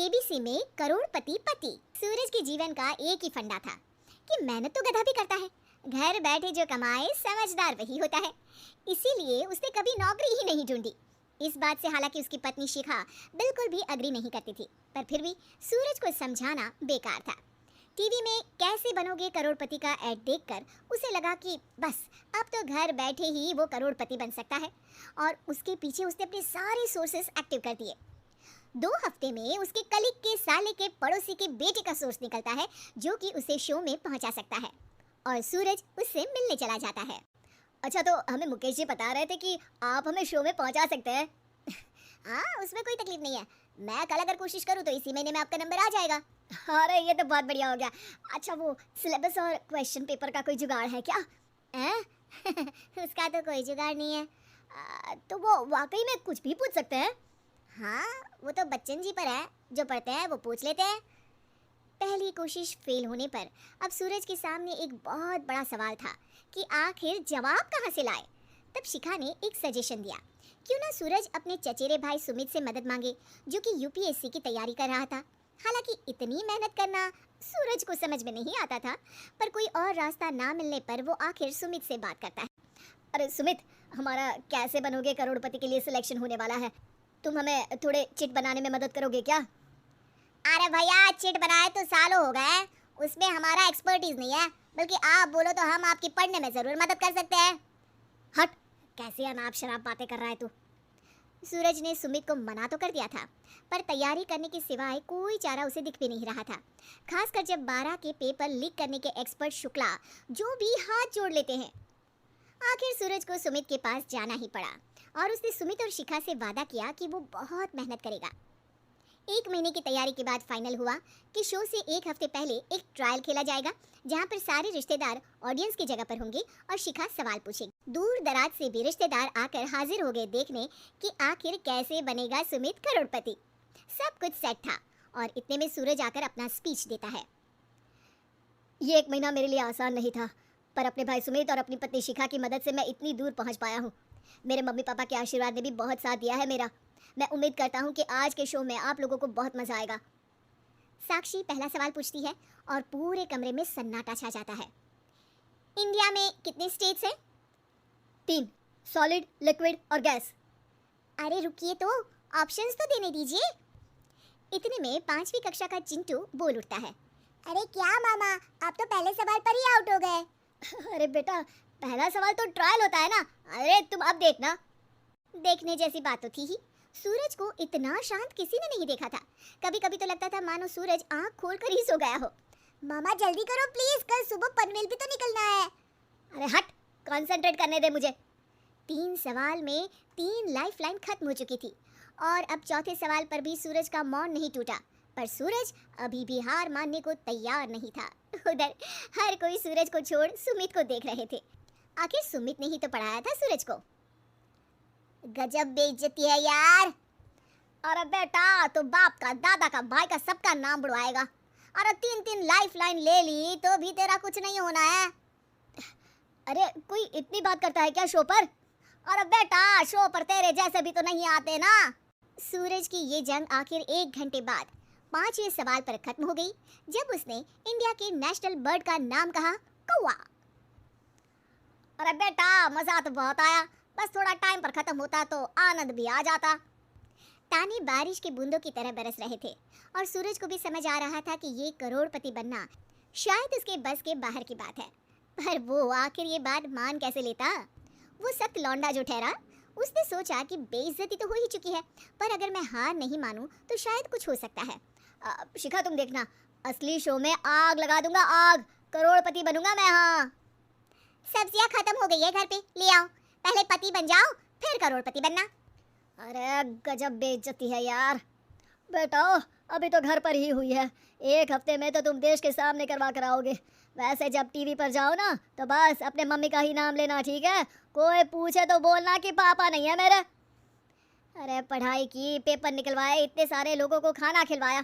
KBC में करोड़पति पति। सूरज के जीवन का एक ही फंडा था कि मेहनत तो गधा भी करता है, घर बैठे जो कमाए समझदार वही होता है। इसीलिए उसने कभी नौकरी ही नहीं ढूंढी। इस बात से हालांकि उसकी पत्नी शिखा बिल्कुल भी अग्री नहीं करती थी, पर फिर भी सूरज को समझाना बेकार था। टीवी में कैसे बनोगे करोड़पति का ऐड देखकर उसे लगा कि बस अब तो घर बैठे ही वो करोड़पति बन सकता है, और उसके पीछे उसने अपने सारे सोर्सेस एक्टिव कर दिए। 2 हफ्ते में उसके कलीग के साले के पड़ोसी के बेटे का सोर्स निकलता है जो कि उसे शो में पहुंचा सकता है, और सूरज उससे मिलने चला जाता है। अच्छा, तो हमें मुकेश जी बता रहे थे कि आप हमें शो में पहुंचा सकते हैं। हाँ, उसमें कोई तकलीफ नहीं है। मैं कल अगर कोशिश करूँ तो इसी महीने में आपका नंबर आ जाएगा। अरे ये तो बहुत बढ़िया हो गया। अच्छा, वो सिलेबस और क्वेश्चन पेपर का कोई जुगाड़ है क्या? उसका तो कोई जुगाड़ नहीं है। तो वो वाकई में कुछ भी पूछ सकते हैं? हाँ, वो तो बच्चन जी पर है, जो पढ़ते हैं वो पूछ लेते हैं। पहली कोशिश फेल होने पर अब सूरज के सामने एक बहुत बड़ा सवाल था कि आखिर जवाब कहाँ से लाए। तब शिखा ने एक सजेशन दिया, क्यों ना सूरज अपने चचेरे भाई सुमित से मदद मांगे, जो कि यूपीएससी की तैयारी कर रहा था। हालांकि इतनी मेहनत करना सूरज को समझ में नहीं आता था, पर कोई और रास्ता ना मिलने पर वो आखिर सुमित से बात करता है। अरे सुमित, हमारा कैसे बनोगे करोड़पति के लिए सिलेक्शन होने वाला है, तुम हमें थोड़े चिट बनाने में मदद करोगे क्या? अरे भैया, चिट बनाए तो सालों हो गए, उसमें हमारा एक्सपर्टीज नहीं है, बल्कि आप बोलो तो हम आपकी पढ़ने में जरूर मदद कर सकते हैं। हट, कैसी अनाप शराब बातें कर रहा है तू? सूरज ने सुमित को मना तो कर दिया था, पर तैयारी करने के सिवाय कोई चारा उसे दिख भी नहीं रहा था, खासकर जब 12 के पेपर लीक करने के एक्सपर्ट शुक्ला जो भी हाथ जोड़ लेते हैं। आखिर सूरज को सुमित के पास जाना ही पड़ा, और उसने सुमित और शिखा से वादा किया कि वो बहुत मेहनत करेगा। 1 महीने की तैयारी के बाद फाइनल हुआ कि शो से 1 हफ्ते पहले एक ट्रायल खेला जाएगा, जहां पर सारे रिश्तेदार ऑडियंस की जगह पर होंगे और शिखा सवाल पूछेगी। दूर दराज से भी रिश्तेदार आकर हाजिर हो गए देखने कि आखिर कैसे बनेगा सुमित करोड़पति। सब कुछ सेट था, और इतने में सूरज आकर अपना स्पीच देता है। ये 1 महीना मेरे लिए आसान नहीं था, पर अपने भाई सुमित और अपनी पत्नी शिखा की मदद से मैं इतनी दूर पहुंच पाया हूँ। मेरे मम्मी पापा के आशीर्वाद ने भी बहुत साथ दिया है मेरा। मैं उम्मीद करता हूँ कि आज के शो में आप लोगों को बहुत मजा आएगा। साक्षी पहला सवाल पूछती है और पूरे कमरे में सन्नाटा छा जाता है। इंडिया में कितने स्टेट्स हैं? 3, सॉलिड, लिक्विड और गैस। अरे रुकिए, तो ऑप्शंस तो देने दीजिए। इतने में 5वीं कक्षा का चिंटू बोल उठता है। अरे क्या मामा, आप तो पहले सवाल पर ही आउट हो गए। अरे बेटा, पहला सवाल तो ट्रायल होता है ना। अरे तुम अब देखना। देखने जैसी बात तो थी ही। सूरज को इतना शांत किसी ने नहीं देखा था। कभी कभी तो लगता था मानो सूरज आंख खोलकर ही सो गया हो। मामा जल्दी करो प्लीज, कल सुबह पनवेल भी तो निकलना है। अरे हट, कंसंट्रेट करने दे मुझे। 3 सवाल में 3 लाइफलाइन खत्म हो चुकी थी, और अब चौथे सवाल पर भी सूरज का मौन नहीं टूटा, पर सूरज अभी भी हार मानने को तैयार नहीं था। उधर हर कोई सूरज को छोड़ सुमित को देख रहे थे। आखिर सुमित ने ही तो पढ़ाया था सूरज को। गजब बेइज्जती है यार। अरे बेटा, तो बाप का, दादा का, भाई का, सबका नाम बुड़वाएगा। अरे 3 लाइफलाइन ले ली तो भी तेरा कुछ नहीं होना है। अरे कोई इतनी बात करता है क्या शो पर? अरे बेटा, शो पर तेरे जैसे भी तो नहीं आते ना। सूरज की ये जंग आखिर 1 घंटे बाद 5वें सवाल पर खत्म हो गई, जब उसने इंडिया के नेशनल बर्ड का नाम कहा, कौवा। अरे बेटा, मजा तो बहुत आया, बस थोड़ा टाइम पर खत्म होता तो आनंद भी आ जाता। ताने बारिश के बूंदों की तरह बरस रहे थे, और सूरज को भी समझ आ रहा था कि ये करोड़पति बनना शायद उसके बस के बाहर की बात है, पर वो आखिर ये बात मान कैसे लेता। वो सख्त लौंडा जो ठहरा, उसने सोचा कि बेइज्जती तो हो ही चुकी है, पर अगर मैं हार नहीं मानूं तो शायद कुछ हो सकता है। शिखा तुम देखना, असली शो में आग लगा दूंगा, आग, करोड़पति बनूंगा मैं। हाँ, सब्जियां खत्म हो गई है घर पे, ले आओ, पहले पति बन जाओ फिर करोड़पति बनना। अरे गजब बेइज्जती है यार। बेटा, अभी तो घर पर ही हुई है, 1 हफ्ते में तो तुम देश के सामने करवा कर आओगे। वैसे जब टीवी पर जाओ ना तो बस अपने मम्मी का ही नाम लेना, ठीक है? कोई पूछे तो बोलना कि पापा नहीं है मेरे। अरे पढ़ाई की, पेपर निकलवाए, इतने सारे लोगों को खाना खिलवाया,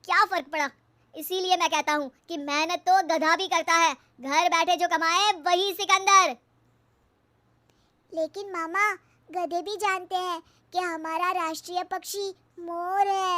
क्या फर्क पड़ा? इसीलिए मैं कहता हूँ कि मेहनत तो गधा भी करता है, घर बैठे जो कमाए वही सिकंदर। लेकिन मामा, गधे भी जानते हैं कि हमारा राष्ट्रीय पक्षी मोर है।